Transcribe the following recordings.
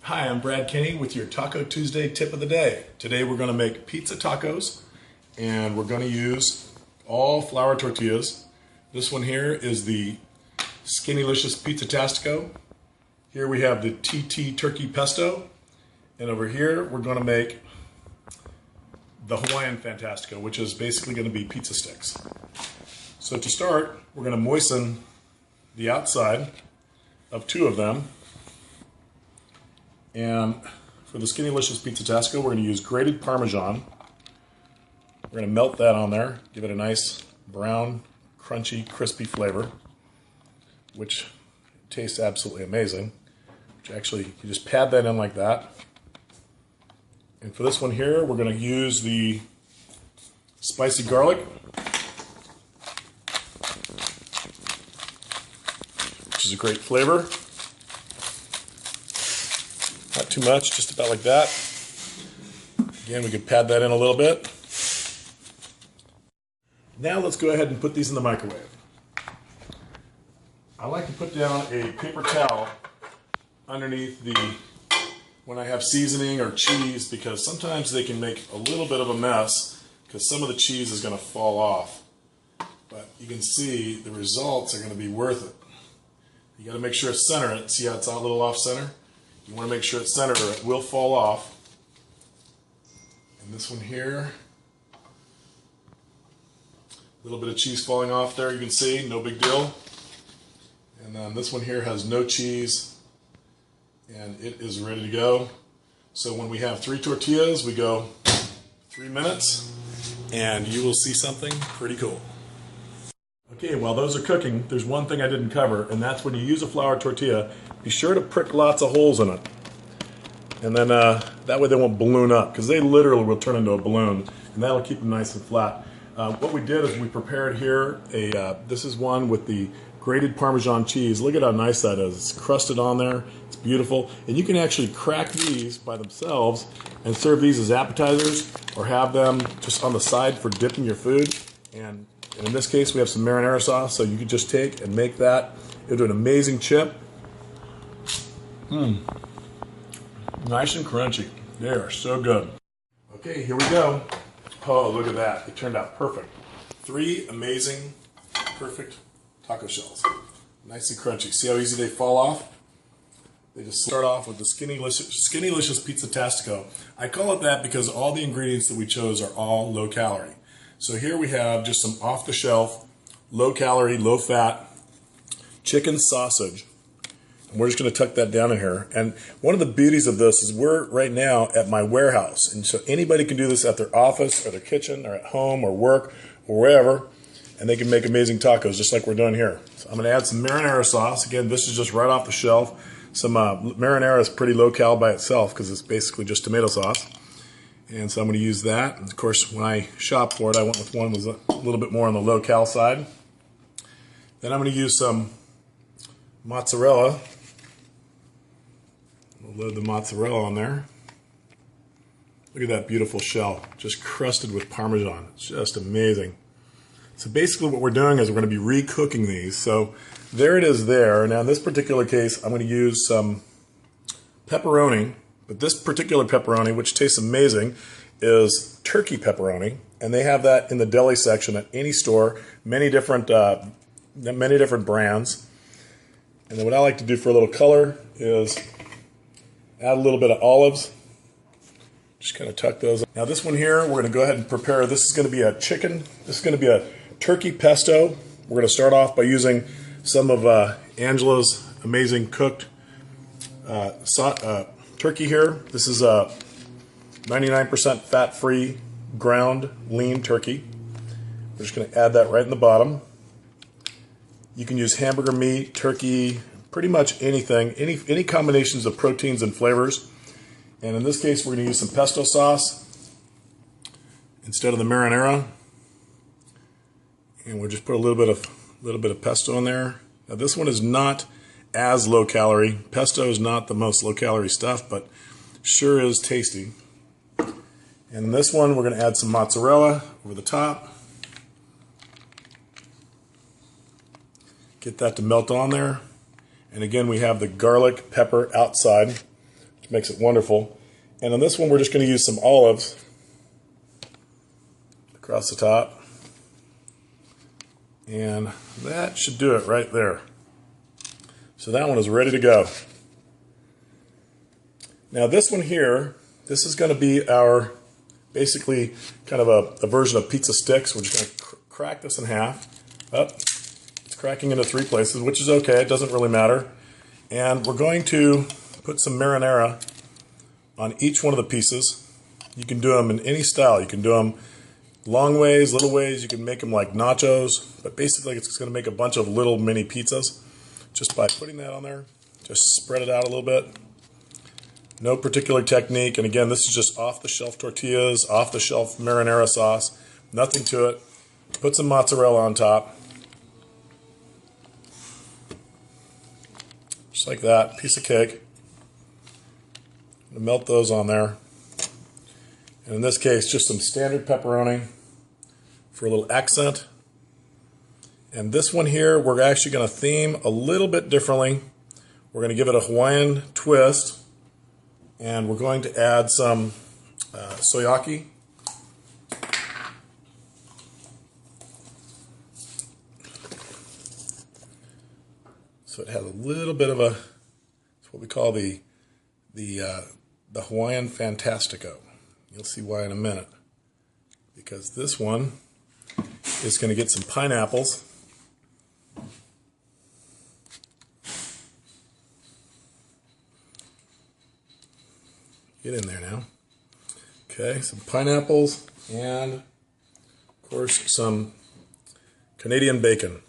Hi, I'm Brad Kenny with your Taco Tuesday tip of the day. Today we're going to make pizza tacos and we're going to use all flour tortillas. This one here is the Skinnylicious Pizza Tastico. Here we have the TT Turkey Pesto. And over here we're going to make the Hawaiian Fantastico, which is basically going to be pizza sticks. So to start, we're going to moisten the outside of two of them. And for the Skinnylicious Pizza Tastico, we're going to use grated Parmesan. We're going to melt that on there, give it a nice brown, crunchy, crispy flavor, which tastes absolutely amazing. Which actually, you just pad that in like that. And for this one here, we're going to use the spicy garlic, which is a great flavor. Not too much, just about like that. Again, we can pad that in a little bit. Now let's go ahead and put these in the microwave. I like to put down a paper towel underneath when I have seasoning or cheese, because sometimes they can make a little bit of a mess because some of the cheese is going to fall off. But you can see the results are going to be worth it. You got to make sure it's centered. See how it's a little off center? You want to make sure it's centered or it will fall off. And this one here, a little bit of cheese falling off there, you can see, no big deal. And then this one here has no cheese and it is ready to go. So when we have 3 tortillas, we go 3 minutes and you will see something pretty cool. Okay, while those are cooking, there's one thing I didn't cover, and that's when you use a flour tortilla, be sure to prick lots of holes in it. And then that way they won't balloon up, because they literally will turn into a balloon, and that'll keep them nice and flat. What we did is we prepared here, this is one with the grated Parmesan cheese. Look at how nice that is. It's crusted on there. It's beautiful. And you can actually crack these by themselves and serve these as appetizers, or have them just on the side for dipping your food. And in this case, we have some marinara sauce, so you could just take and make that into an amazing chip. Nice and crunchy. They are so good. Okay, here we go. Oh, look at that. It turned out perfect. 3 amazing, perfect taco shells. Nice and crunchy. See how easy they fall off? They just start off with the Skinnylicious Pizza Tastico. I call it that because all the ingredients that we chose are all low calorie. So here we have just some off-the-shelf, low-calorie, low-fat chicken sausage. And we're just going to tuck that down in here. And one of the beauties of this is we're right now at my warehouse. And so anybody can do this at their office or their kitchen or at home or work or wherever. And they can make amazing tacos just like we're doing here. So I'm going to add some marinara sauce. Again, this is just right off the shelf. Some marinara is pretty low-cal by itself because it's basically just tomato sauce. And so I'm going to use that. And of course, when I shopped for it, I went with one that was a little bit more on the low-cal side. Then I'm going to use some mozzarella. We'll load the mozzarella on there. Look at that beautiful shell, just crusted with Parmesan. It's just amazing. So basically what we're doing is we're going to be re-cooking these. So there it is there. Now in this particular case, I'm going to use some pepperoni. But this particular pepperoni, which tastes amazing, is turkey pepperoni, and they have that in the deli section at any store, many different brands. And then what I like to do for a little color is add a little bit of olives. Just kind of tuck those. Now this one here, we're going to go ahead and prepare. This is going to be a chicken. This is going to be a turkey pesto. We're going to start off by using some of Angela's amazing cooked turkey here. This is a 99% fat-free ground lean turkey. We're just going to add that right in the bottom. You can use hamburger meat, turkey, pretty much anything, any combinations of proteins and flavors. And in this case, we're going to use some pesto sauce instead of the marinara. And we'll just put a little bit of pesto in there. Now this one is not as low calorie. Pesto is not the most low calorie stuff, but sure is tasty. And in this one, we're going to add some mozzarella over the top. Get that to melt on there. And again, we have the garlic pepper outside. which makes it wonderful. And on this one, we're just going to use some olives across the top. And that should do it right there. So that one is ready to go. Now this one here, this is going to be our, basically kind of a version of pizza sticks. We're just going to crack this in half. Up. It's cracking into 3 places, which is okay. It doesn't really matter. And we're going to put some marinara on each one of the pieces. You can do them in any style. You can do them long ways, little ways. You can make them like nachos. But basically, it's going to make a bunch of little mini pizzas. Just by putting that on there, just spread it out a little bit. No particular technique. And again, this is just off-the-shelf tortillas, off-the-shelf marinara sauce. Nothing to it. Put some mozzarella on top. Just like that. Piece of cake. Melt those on there. And in this case, just some standard pepperoni for a little accent. And this one here, we're actually going to theme a little bit differently. We're going to give it a Hawaiian twist. And we're going to add some soyaki. So it has a little bit of it's what we call the Hawaiian Fantastico. You'll see why in a minute. Because this one is going to get some pineapples. Get in there now. Okay, some pineapples and, of course, some Canadian bacon.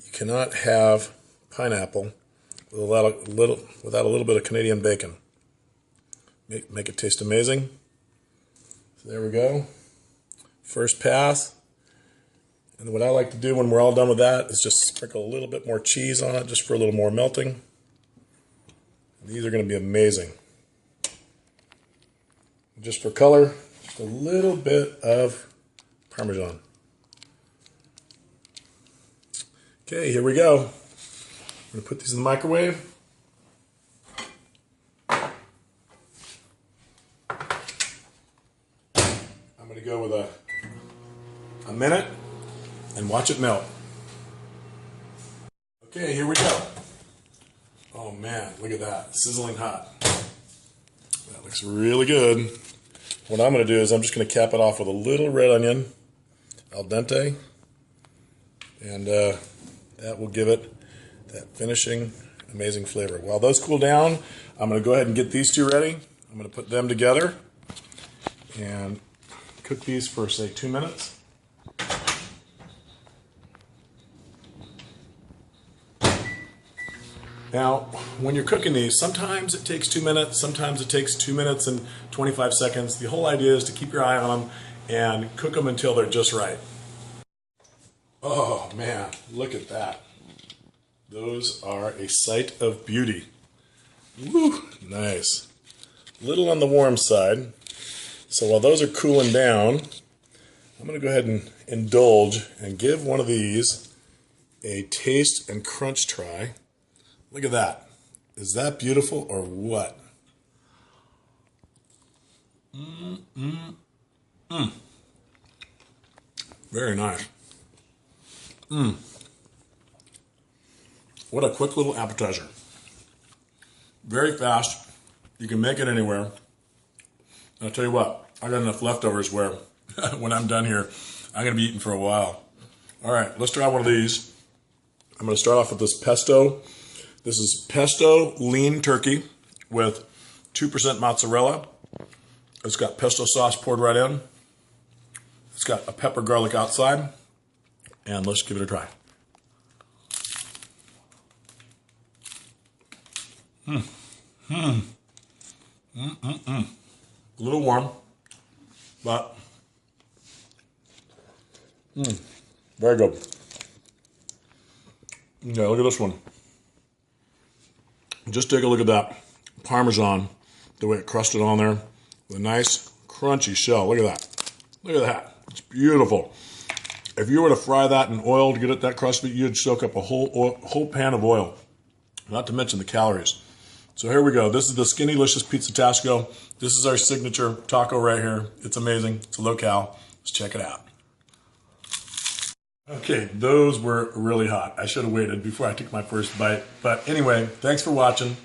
You cannot have pineapple without a little bit of Canadian bacon. Make it taste amazing. So there we go. First pass. And what I like to do when we're all done with that is just sprinkle a little bit more cheese on it just for a little more melting. And these are going to be amazing. Just for color, just a little bit of Parmesan. Okay, here we go. I'm going to put these in the microwave. I'm going to go with a minute and watch it melt. Okay, here we go. Oh man, look at that, sizzling hot. That looks really good. What I'm going to do is I'm just going to cap it off with a little red onion, al dente, and that will give it that finishing amazing flavor. While those cool down, I'm going to go ahead and get these two ready. I'm going to put them together and cook these for, say, 2 minutes. Now, when you're cooking these, sometimes it takes 2 minutes, sometimes it takes 2 minutes and 25 seconds. The whole idea is to keep your eye on them and cook them until they're just right. Oh man, look at that. Those are a sight of beauty. Woo, nice. A little on the warm side. So while those are cooling down, I'm going to go ahead and indulge and give one of these a taste and crunch try. Look at that. Is that beautiful or what? Very nice. What a quick little appetizer. Very fast. You can make it anywhere. And I'll tell you what, I got enough leftovers where when I'm done here, I'm going to be eating for a while. All right, let's try one of these. I'm going to start off with this pesto. This is pesto lean turkey with 2% mozzarella. It's got pesto sauce poured right in. It's got a pepper garlic outside. And let's give it a try. A little warm, but very good. Okay, look at this one. Just take a look at that Parmesan, the way it crusted on there, with a nice crunchy shell. Look at that. Look at that. It's beautiful. If you were to fry that in oil to get it that crispy, you'd soak up a whole pan of oil. Not to mention the calories. So here we go. This is the Skinnylicious Pizza Tastico. This is our signature taco right here. It's amazing. It's a locale. Let's check it out. Okay, those were really hot. I should have waited before I took my first bite. But anyway, thanks for watching.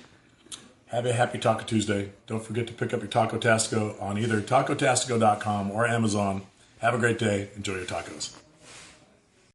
Have a happy Taco Tuesday. Don't forget to pick up your Taco Tastico on either tacotastico.com or Amazon. Have a great day. Enjoy your tacos.